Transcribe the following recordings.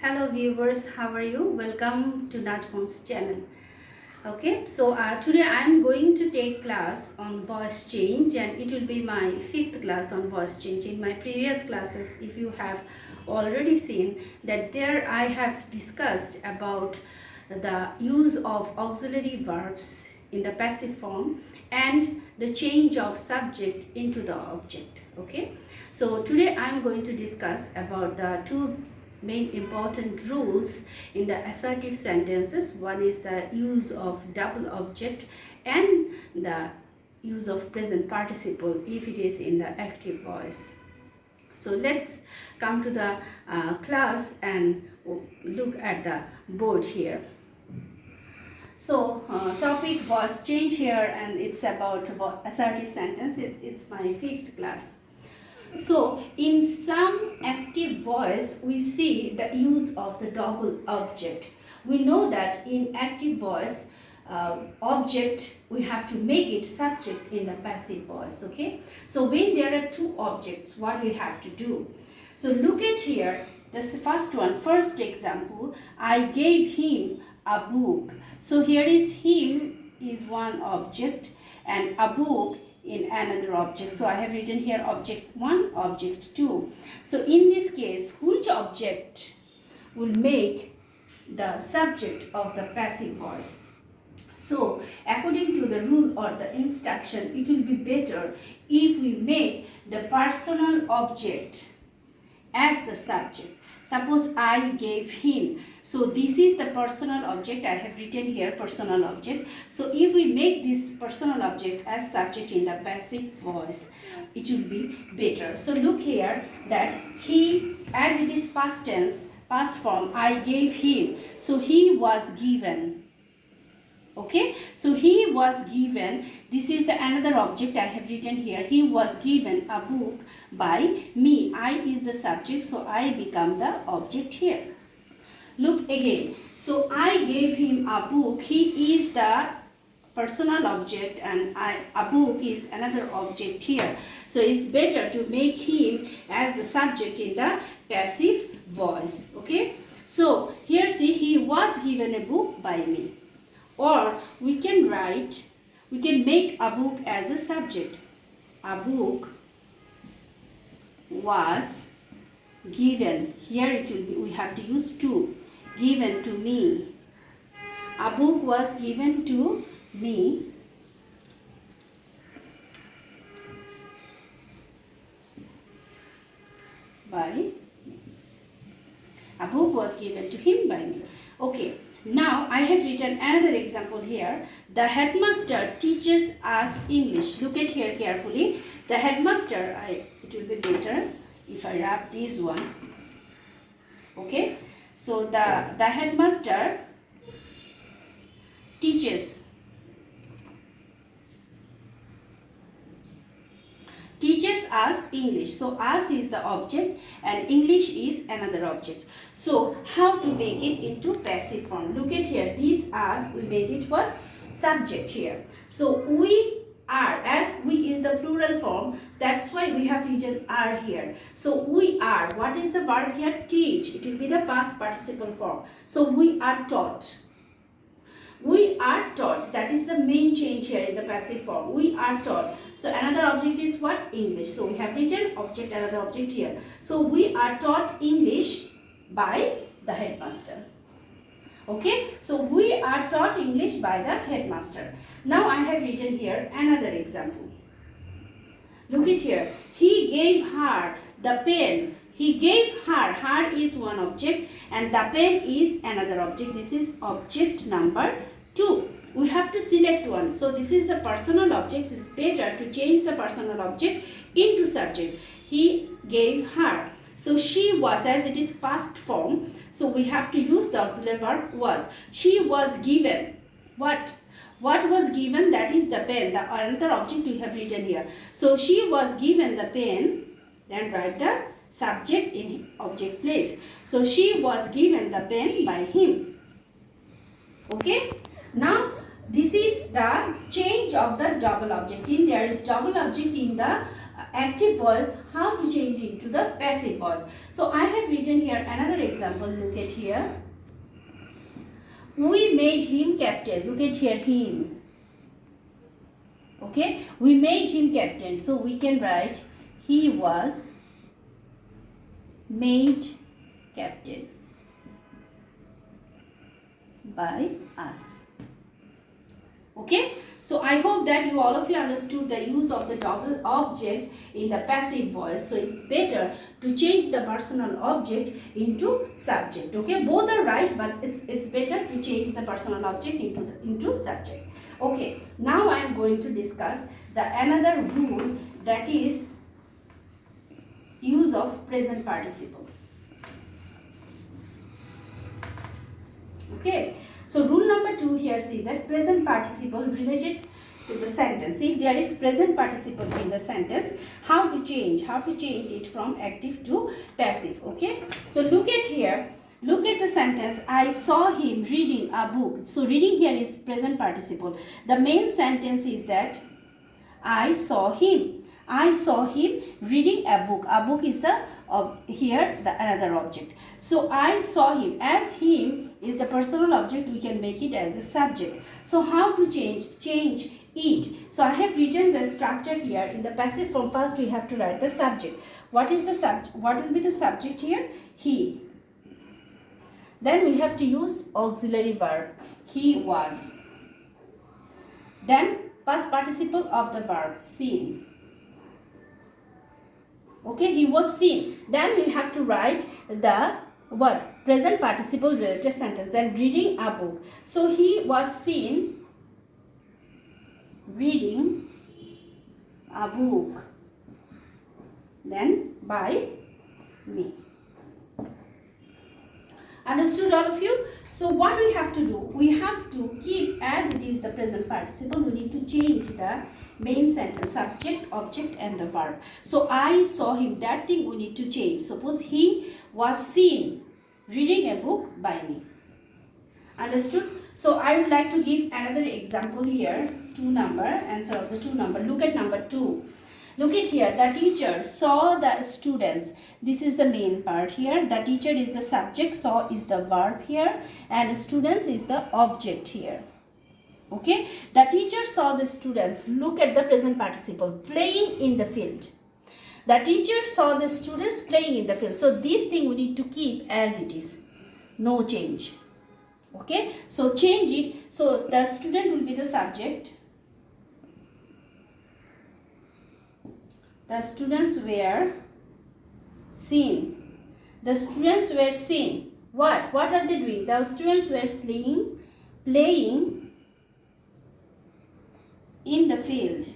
Hello viewers, how are you? Welcome to Nazmun's channel. Okay, so today I am going to take class on voice change, and it will be my fifth class on voice change. In my previous classes, if you have already seen that there I have discussed about the use of auxiliary verbs in the passive form and the change of subject into the object. Okay, so today I am going to discuss about the two main important rules in the assertive sentences. One is the use of double object and the use of present participle if it is in the active voice. So let's come to the class and look at the board here. So topic voice change here, and it's about assertive sentence. It's my fifth class. So in some active voice, we see the use of the double object. We know that in active voice, object, we have to make it subject in the passive voice, okay? So when there are two objects, what we have to do? So look at here, this first one, first example, I gave him a book. So here is him is one object and a book in another object. So I have written here object 1, object 2. So in this case, which object will make the subject of the passive voice? So according to the rule or the instruction, it will be better if we make the personal object as the subject. Suppose I gave him. So this is the personal object. I have written here personal object. So if we make this personal object as subject in the passive voice, it will be better. So look here that he, as it is past tense, past form, I gave him. So he was given. Okay, so he was given, this is the another object I have written here, he was given a book by me. I is the subject, so I become the object here. Look again, so I gave him a book, he is the personal object and a book is another object here. So it's better to make him as the subject in the passive voice. Okay, so here see, he was given a book by me. Or we can write, we can make a book as a subject. A book was given. Here it will be, we have to use to. Given to me. A book was given to me by me. A book was given to him by me. Okay. Now I have written another example here. The headmaster teaches us English. Look at here carefully. The headmaster, it will be better if I wrap this one. Okay. So the headmaster teaches us English. So us is the object and English is another object. So how to make it into passive form? Look at here, this us, we made it what? Subject here. So we are, as we is the plural form, that's why we have written are here. So we are, what is the verb here? Teach. It will be the past participle form. So we are taught. We are taught. That is the main change here in the passive form. We are taught. So another object is what? English. So we have written object, another object here. So we are taught English by the headmaster. Okay. So we are taught English by the headmaster. Now I have written here another example. Look at here. He gave her the pen. He gave her. Her is one object and the pen is another object. This is object number 2. We have to select one. So this is the personal object. It's better to change the personal object into subject. He gave her. So she was, as it is past form. So we have to use the auxiliary verb was. She was given. What? What was given? That is the pen. The another object we have written here. So she was given the pen. Then write the subject in object place. So she was given the pen by him. Okay. Now this is the change of the double object. In there is double object in the active voice, how to change it into the passive voice. So I have written here another example. Look at here. We made him captain. Look at here, him. Okay, we made him captain. So we can write he was made captain by us. Okay, so I hope that you all of you understood the use of the double object in the passive voice. So it's better to change the personal object into subject. Okay, both are right, but it's better to change the personal object into subject. Okay, now I am going to discuss the another rule, that is use of present participle. Okay, so rule number 2 here, see that present participle related to the sentence. If there is present participle in the sentence, how to change it from active to passive. Okay, so look at here, look at the sentence, I saw him reading a book. So reading here is present participle. The main sentence is that I saw him reading a book. A book is the here the another object. So I saw him, as him is the personal object, we can make it as a subject. So how to change it? So I have written the structure here. In the passive form, first we have to write the subject. What is the subject? What will be the subject here? He. Then we have to use auxiliary verb. He was. Then past participle of the verb, seen. Okay, he was seen. Then we have to write the what? Present participle related sentence. Then reading a book. So he was seen reading a book. Then by me. Understood, all of you? So what we have to do? We have to keep as it is the present participle. We need to change the main sentence, subject, object and the verb. So I saw him, that thing we need to change. Suppose he was seen reading a book by me. Understood? So I would like to give another example here. 2 number, answer of the 2 number. Look at number 2. Look at here, the teacher saw the students. This is the main part here. The teacher is the subject, saw is the verb here, and students is the object here. Okay, the teacher saw the students. Look at the present participle, playing in the field. The teacher saw the students playing in the field. So this thing we need to keep as it is, no change. Okay, so change it. So the student will be the subject. The students were seen. The students were seen. What? What are they doing? The students were playing in the field.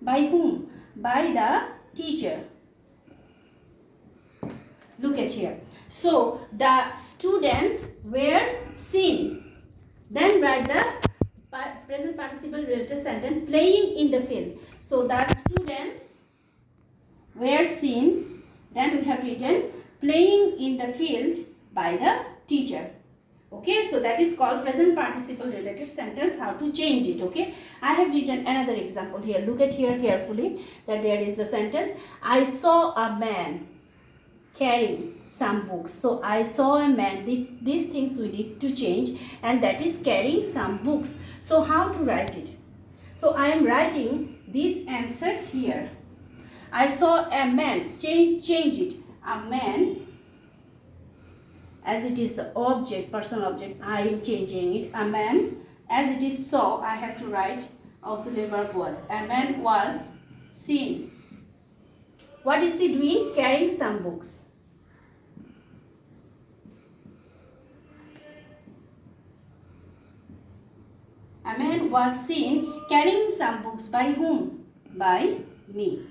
By whom? By the teacher. Look at here. So the students were seen. Then write the present participle related sentence, playing in the field. So the students were seen. Then we have written playing in the field by the teacher. Okay, so that is called present participle related sentence. How to change it? Okay, I have written another example here. Look at here carefully, that there is the sentence, I saw a man carrying some books. So I saw a man. These things we need to change, and that is carrying some books. So how to write it? So I am writing this answer here. I saw a man. Change it. A man, as it is the object, personal object, I am changing it. A man, as it is saw, I have to write auxiliary verb was. A man was seen. What is he doing? Carrying some books. A man was seen carrying some books. By whom? By me.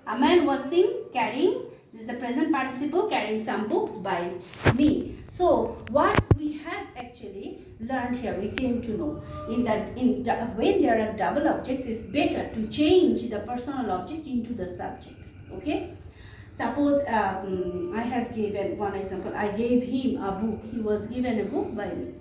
A man was seen carrying, this is the present participle, carrying some books by me. So what we have actually learned here, we came to know when there are double objects, it's better to change the personal object into the subject. Okay. Suppose I have given one example. I gave him a book. He was given a book by me.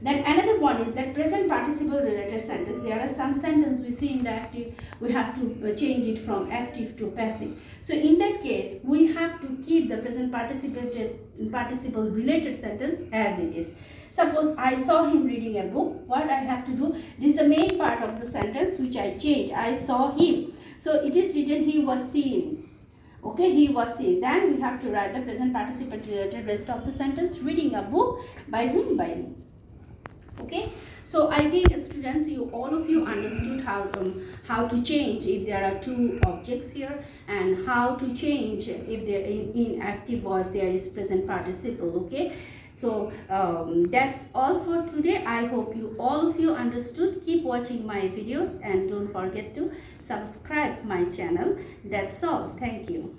Then another one is that present participle related sentence. There are some sentences we see in the active, we have to change it from active to passive. So in that case, we have to keep the present participle related sentence as it is. Suppose I saw him reading a book. What I have to do, this is the main part of the sentence which I change. I saw him. So it is written he was seen. Okay, he was seen. Then we have to write the present participle related rest of the sentence. Reading a book. By whom? By me. Okay, so I think students, all of you understood how to change if there are two objects here, and how to change if there in active voice there is present participle. Okay, so that's all for today. I hope all of you understood. Keep watching my videos and don't forget to subscribe my channel. That's all. Thank you.